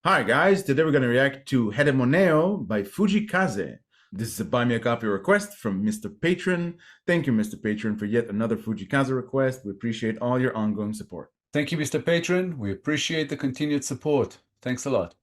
Hi guys, today we're going to react to HEDEMO Ne-YO by Fujii Kaze. This is a Buy Me a Coffee request from Mr. Patron. Thank you, Mr. Patron, for yet another Fujii Kaze request. We appreciate all your ongoing support. Thank you, Mr. Patron. We appreciate the continued support. Thanks a lot.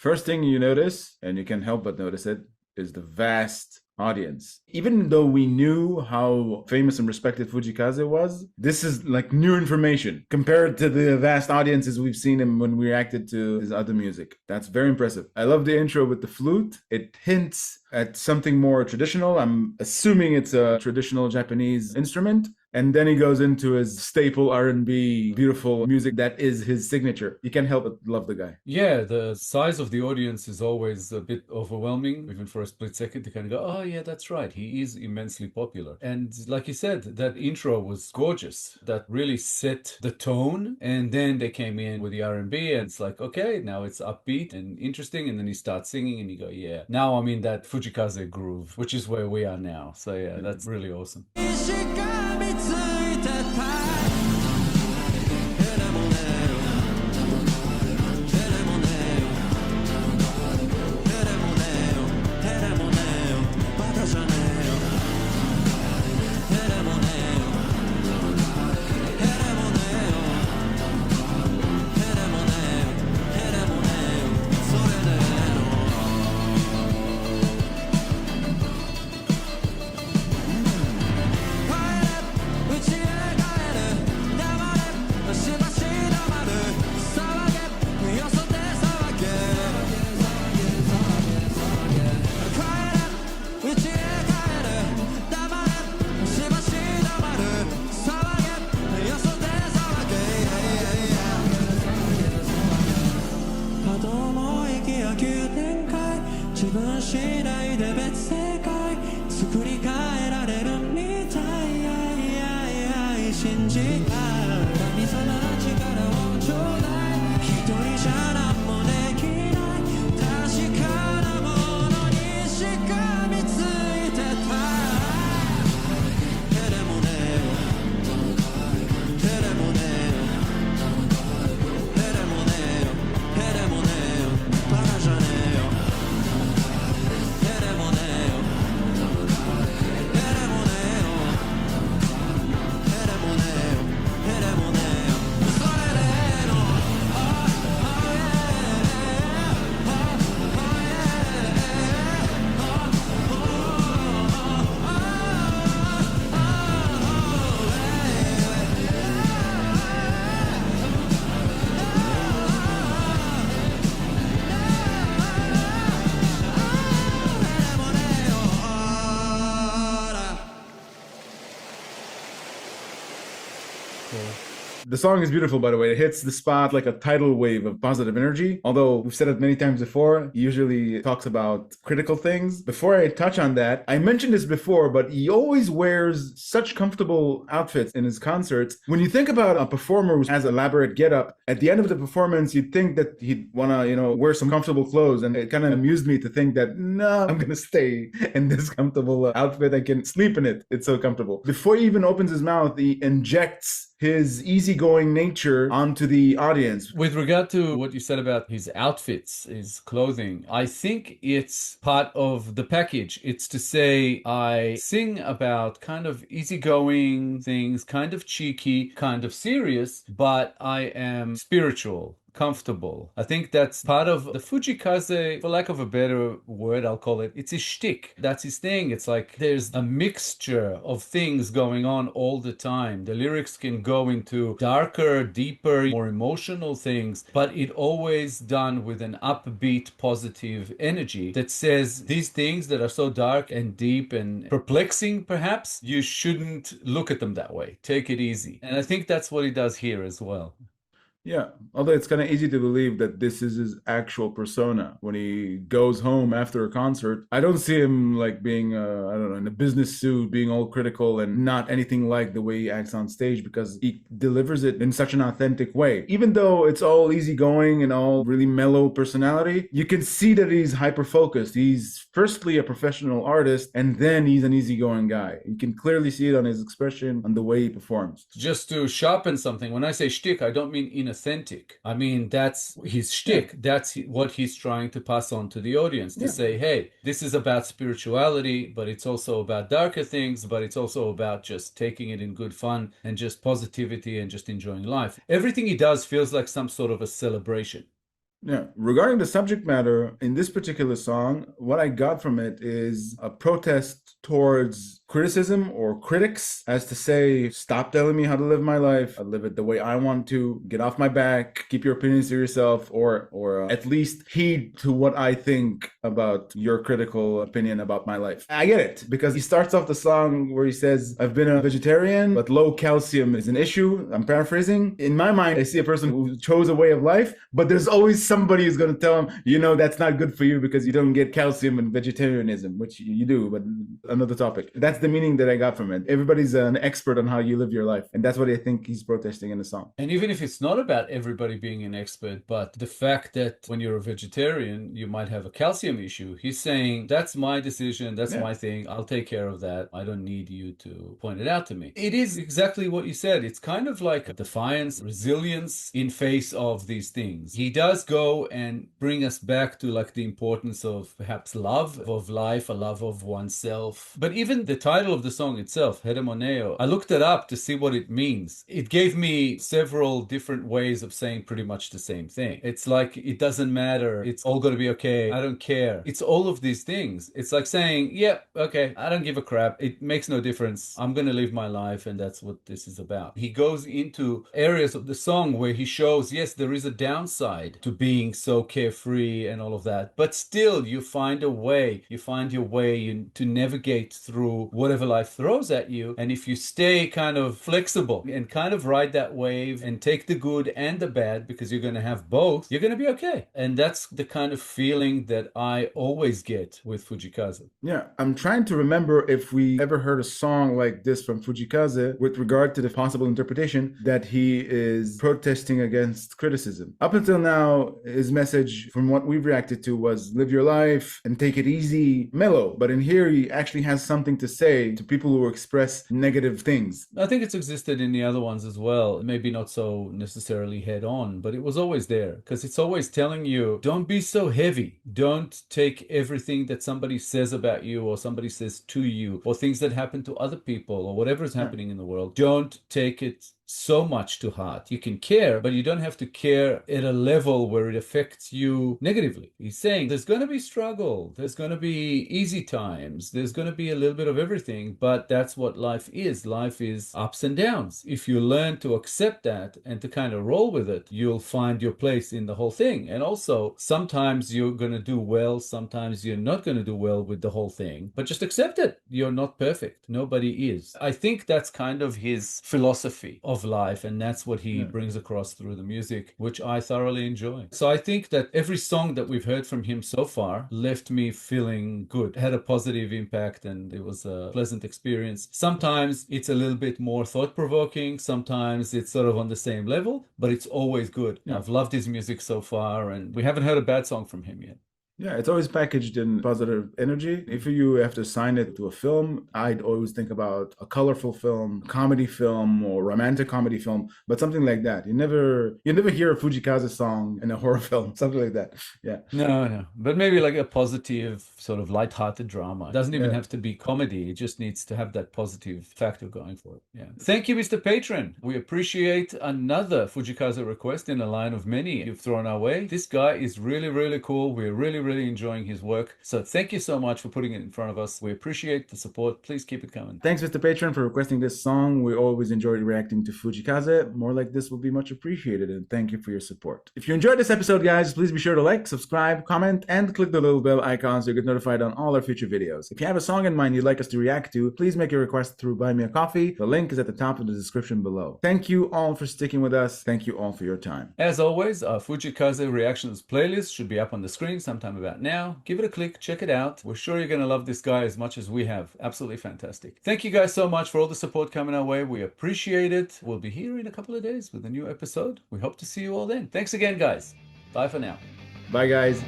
First thing you notice, and you can't help but notice it, is the vast audience. Even though we knew how famous and respected Fujii Kaze was, this is like new information compared to the vast audiences we've seen him when we reacted to his other music. That's very impressive. I love the intro with the flute. It hints at something more traditional. I'm assuming it's a traditional Japanese instrument. And then he goes into his staple R&B, beautiful music that is his signature. You can't help but love the guy. Yeah, the size of the audience is always a bit overwhelming, even for a split second to kind of go, oh yeah, that's right. He is immensely popular. And like you said, that intro was gorgeous. That really set the tone. And then they came in with the R&B and it's like, okay, now it's upbeat and interesting. And then he starts singing and you go, yeah, now I'm in that Fujii Kaze groove, which is where we are now. So yeah, that's really awesome. The song is beautiful, by the way. It hits the spot like a tidal wave of positive energy. Although we've said it many times before, he usually talks about critical things. Before I touch on that, I mentioned this before, but he always wears such comfortable outfits in his concerts. When you think about a performer who has elaborate getup, at the end of the performance, you'd think that he'd want to, wear some comfortable clothes. And it kind of amused me to think that, no, I'm going to stay in this comfortable outfit. I can sleep in it. It's so comfortable. Before he even opens his mouth, he injects his easygoing nature onto the audience. With regard to what you said about his outfits, his clothing, I think it's part of the package. It's to say, I sing about kind of easygoing things, kind of cheeky, kind of serious, but I am spiritual, comfortable. I think that's part of the Fujii Kaze, for lack of a better word, I'll call it. It's his shtick. That's his thing. It's like there's a mixture of things going on all the time. The lyrics can go into darker, deeper, more emotional things, but it always done with an upbeat, positive energy that says these things that are so dark and deep and perplexing, perhaps, you shouldn't look at them that way. Take it easy. And I think that's what he does here as well. Yeah, although it's kind of easy to believe that this is his actual persona. When he goes home after a concert, I don't see him like being, I don't know, in a business suit, being all critical and not anything like the way he acts on stage, because he delivers it in such an authentic way. Even though it's all easygoing and all really mellow personality, you can see that he's hyper-focused. He's firstly a professional artist, and then he's an easygoing guy. You can clearly see it on his expression, on the way he performs. Just to sharpen something, when I say shtick, I don't mean inauthentic. I mean, that's his shtick. Yeah. That's what he's trying to pass on to the audience, to say, hey, this is about spirituality, but it's also about darker things, but it's also about just taking it in good fun and just positivity and just enjoying life. Everything he does feels like some sort of a celebration. Yeah. Regarding the subject matter in this particular song, what I got from it is a protest towards criticism or critics, as to say, stop telling me how to live my life. I live it the way I want to. Get off my back. Keep your opinions to yourself, or at least heed to what I think about your critical opinion about my life. I get it, because he starts off the song where he says, I've been a vegetarian, but low calcium is an issue. I'm paraphrasing. In my mind, I see a person who chose a way of life, but there's always somebody who's going to tell him, that's not good for you because you don't get calcium in vegetarianism, which you do, but another topic. That's the meaning that I got from it. Everybody's an expert on how you live your life, and that's what I think he's protesting in the song. And even if it's not about everybody being an expert, but the fact that when you're a vegetarian, you might have a calcium issue, he's saying, that's my decision, that's my thing, I'll take care of that. I don't need you to point it out to me. It is exactly what you said. It's kind of like defiance, resilience in face of these things. He does go and bring us back to like the importance of perhaps love of life, a love of oneself. But even the title of the song itself, HEDEMO Ne-YO, I looked it up to see what it means. It gave me several different ways of saying pretty much the same thing. It's like, it doesn't matter. It's all going to be okay. I don't care. It's all of these things. It's like saying, yeah, okay, I don't give a crap. It makes no difference. I'm going to live my life, and that's what this is about. He goes into areas of the song where he shows, yes, there is a downside to being so carefree and all of that, but still you find a way. You find your way to navigate through whatever life throws at you. And if you stay kind of flexible and kind of ride that wave and take the good and the bad, because you're going to have both, you're going to be okay. And that's the kind of feeling that I always get with Fujii Kaze. Yeah, I'm trying to remember if we ever heard a song like this from Fujii Kaze with regard to the possible interpretation that he is protesting against criticism. Up until now, his message, from what we've reacted to, was live your life and take it easy, mellow. But in here, he actually has something to say to people who express negative things. I think it's existed in the other ones as well. Maybe not so necessarily head on, but it was always there, because it's always telling you, don't be so heavy. Don't take everything that somebody says about you or somebody says to you, or things that happen to other people or whatever is happening in the world. Don't take it so much to heart. You can care, but you don't have to care at a level where it affects you negatively. He's saying there's going to be struggle, there's going to be easy times, there's going to be a little bit of everything, but that's what life is. Life is ups and downs. If you learn to accept that and to kind of roll with it, you'll find your place in the whole thing. And also, sometimes you're going to do well, sometimes you're not going to do well with the whole thing, but just accept it. You're not perfect. Nobody is. I think that's kind of his philosophy of of life, and that's what he brings across through the music, which I thoroughly enjoy. So I think that every song that we've heard from him so far left me feeling good, had a positive impact, and it was a pleasant experience. Sometimes it's a little bit more thought-provoking, sometimes it's sort of on the same level, but it's always good. I've loved his music so far, and we haven't heard a bad song from him yet. Yeah, it's always packaged in positive energy. If you have to assign it to a film, I'd always think about a colorful film, comedy film, or romantic comedy film, but something like that. You never hear a Fujii Kaze song in a horror film, something like that. Yeah. No. But maybe like a positive, sort of light-hearted drama. It doesn't even have to be comedy. It just needs to have that positive factor going for it. Yeah. Thank you, Mr. Patron. We appreciate another Fujii Kaze request in a line of many you've thrown our way. This guy is really, really cool. We're really enjoying his work. So thank you so much for putting it in front of us. We appreciate the support. Please keep it coming. Thanks, Mr. Patron, for requesting this song. We always enjoy reacting to Fujii Kaze. More like this will be much appreciated, and thank you for your support. If you enjoyed this episode, guys, please be sure to like, subscribe, comment, and click the little bell icon so you get notified on all our future videos. If you have a song in mind you'd like us to react to, please make your request through BuyMeACoffee. The link is at the top of the description below. Thank you all for sticking with us. Thank you all for your time. As always, our Fujii Kaze reactions playlist should be up on the screen sometime about now. Give it a click, check it out. We're sure you're going to love this guy as much as we have. Absolutely fantastic. Thank you guys so much for all the support coming our way. We appreciate it. We'll be here in a couple of days with a new episode. We hope to see you all then. Thanks again, guys. Bye for now. Bye, guys.